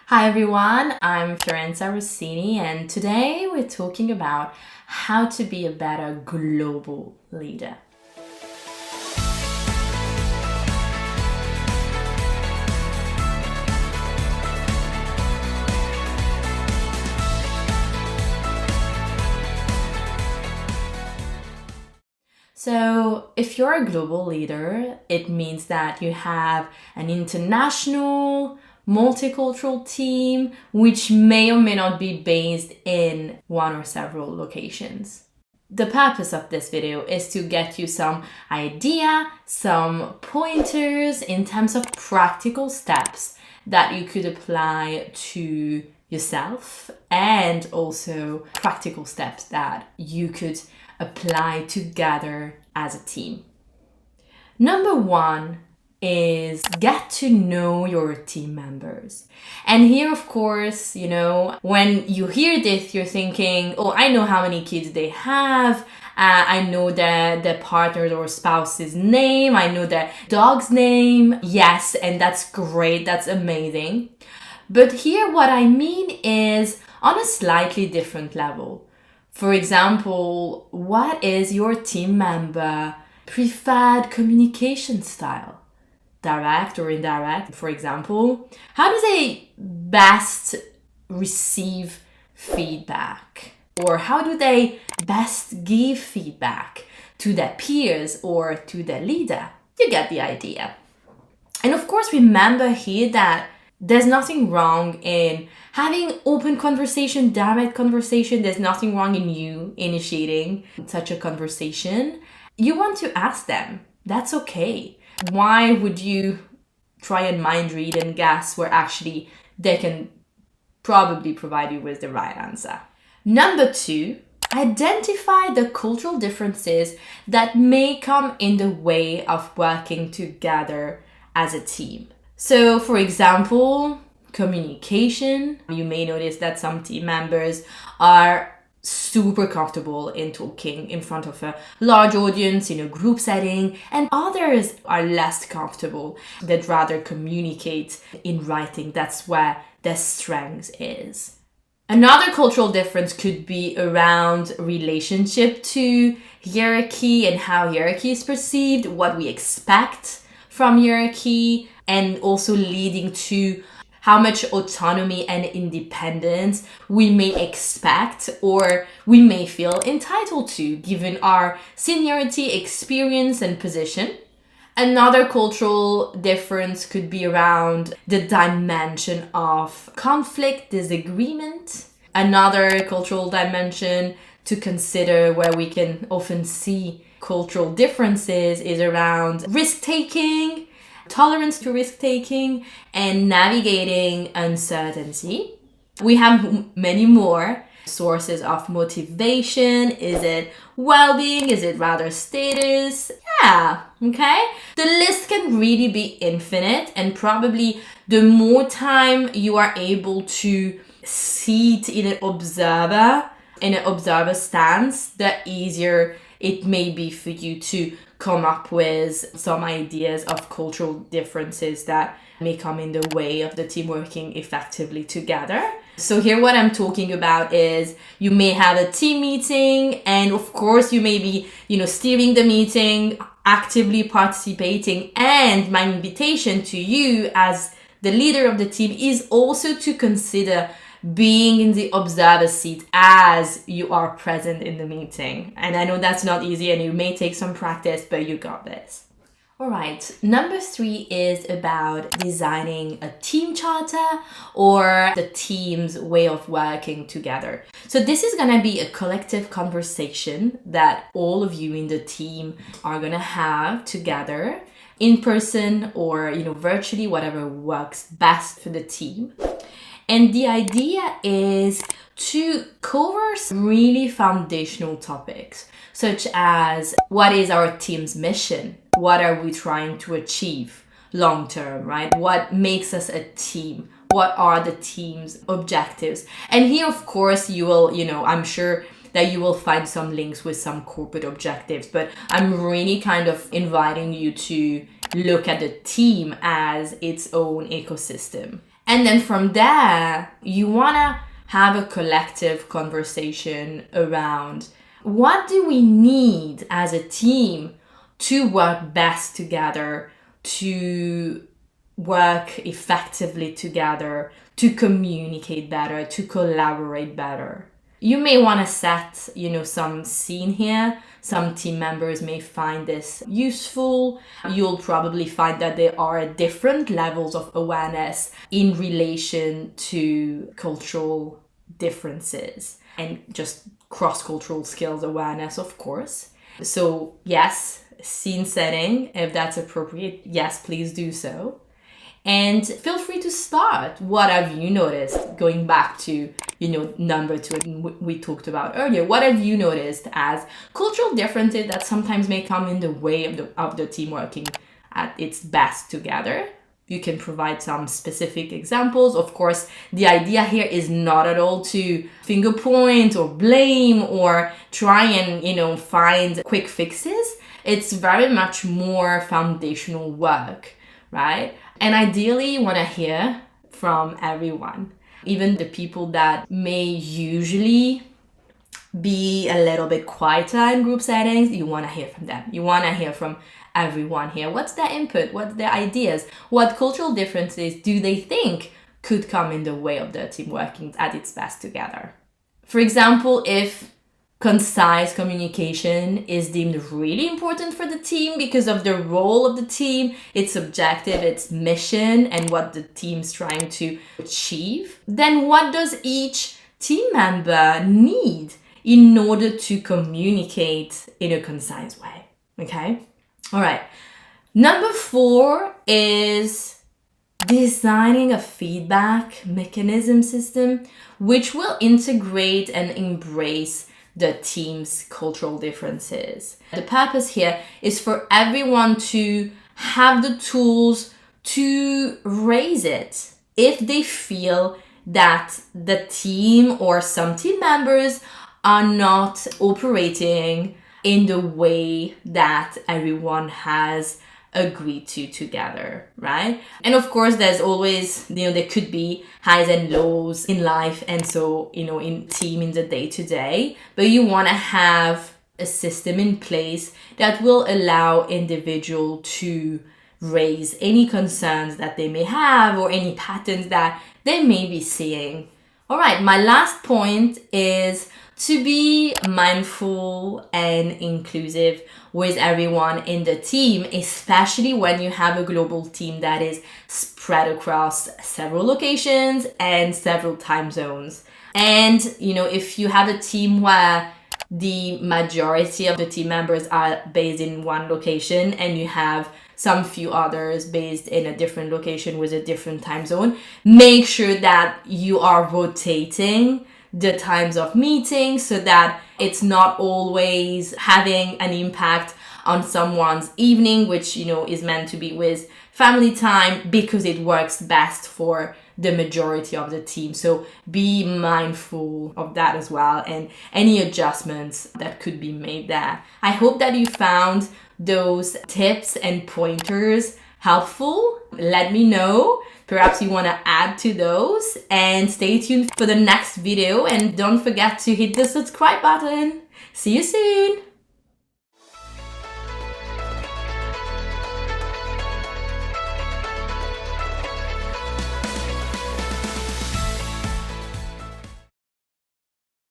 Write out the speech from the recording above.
Hi everyone, I'm Fiorenza Rossini, and today we're talking about how to be a better global leader. So, if you're a global leader, it means that you have an international, multicultural team, which may or may not be based in one or several locations. The purpose of this video is to get you some idea, some pointers in terms of practical steps that you could apply to yourself, and also practical steps that you could apply together as a team. Number one is get to know your team members. And here, of course, when you hear this, you're thinking, oh, I know how many kids they have. I know their partner or spouse's name. I know their dog's name. Yes, and that's great. That's amazing. But here, what I mean is on a slightly different level. For example, what is your team member preferred communication style? Direct or indirect, for example. How do they best receive feedback? Or how do they best give feedback to their peers or to their leader? You get the idea. And of course, remember here that there's nothing wrong in having open conversation, direct conversation. There's nothing wrong in you initiating such a conversation. You want to ask them. That's okay. Why would you try and mind read and guess where actually they can probably provide you with the right answer? Number two, identify the cultural differences that may come in the way of working together as a team. So, for example, communication. You may notice that some team members are super comfortable in talking in front of a large audience in a group setting, and others are less comfortable. They'd rather communicate in writing. That's where their strength is. Another cultural difference could be around relationship to hierarchy and how hierarchy is perceived, what we expect from hierarchy, and also leading to how much autonomy and independence we may expect or we may feel entitled to given our seniority, experience, and position. Another cultural difference could be around the dimension of conflict, disagreement. Another cultural dimension to consider where we can often see cultural differences is around risk-taking, tolerance to risk-taking, and navigating uncertainty. We have many more sources of motivation. Is it well-being? Is it rather status? Yeah, okay? The list can really be infinite, and probably the more time you are able to sit in an observer stance, the easier it may be for you to come up with some ideas of cultural differences that may come in the way of the team working effectively together. So here what I'm talking about is you may have a team meeting, and of course you may be, steering the meeting, actively participating, and my invitation to you as the leader of the team is also to consider being in the observer seat as you are present in the meeting. And I know that's not easy and it may take some practice, but you got this. All right, number three is about designing a team charter or the team's way of working together. So this is gonna be a collective conversation that all of you in the team are gonna have together in person or, virtually, whatever works best for the team. And the idea is to cover some really foundational topics, such as what is our team's mission? What are we trying to achieve long term, right? What makes us a team? What are the team's objectives? And here, of course, you will, I'm sure that you will find some links with some corporate objectives, but I'm really kind of inviting you to look at the team as its own ecosystem. And then from there, you want to have a collective conversation around what do we need as a team to work best together, to work effectively together, to communicate better, to collaborate better. You may want to set, some scene here. Some team members may find this useful. You'll probably find that there are different levels of awareness in relation to cultural differences and just cross-cultural skills awareness, of course. So yes, scene setting, if that's appropriate, yes, please do so. And feel free to start. What have you noticed? Going back to, number 2 we talked about earlier. What have you noticed as cultural differences that sometimes may come in the way of the team working at its best together? You can provide some specific examples. Of course, the idea here is not at all to finger point or blame or try and, find quick fixes. It's very much more foundational work, right? And ideally, you want to hear from everyone, even the people that may usually be a little bit quieter in group settings. You want to hear from them. You want to hear from everyone here. What's their input? What's their ideas? What cultural differences do they think could come in the way of their team working at its best together? For example, if concise communication is deemed really important for the team because of the role of the team, its objective, its mission, and what the team's trying to achieve, then what does each team member need in order to communicate in a concise way? Okay? All right. Number 4 is designing a feedback mechanism system which will integrate and embrace the team's cultural differences. The purpose here is for everyone to have the tools to raise it if they feel that the team or some team members are not operating in the way that everyone has agreed to together, right? And of course, there's always, there could be highs and lows in life. And so, in team in the day-to-day, but you want to have a system in place that will allow individual to raise any concerns that they may have or any patterns that they may be seeing. All right, my last point is to be mindful and inclusive with everyone in the team, especially when you have a global team that is spread across several locations and several time zones. And, if you have a team where the majority of the team members are based in one location and you have some few others based in a different location with a different time zone, make sure that you are rotating the times of meetings so that it's not always having an impact on someone's evening, which, is meant to be with family time because it works best for the majority of the team. So be mindful of that as well and any adjustments that could be made there. I hope that you found those tips and pointers helpful. Let me know. Perhaps you want to add to those, and stay tuned for the next video, and don't forget to hit the subscribe button. See you soon.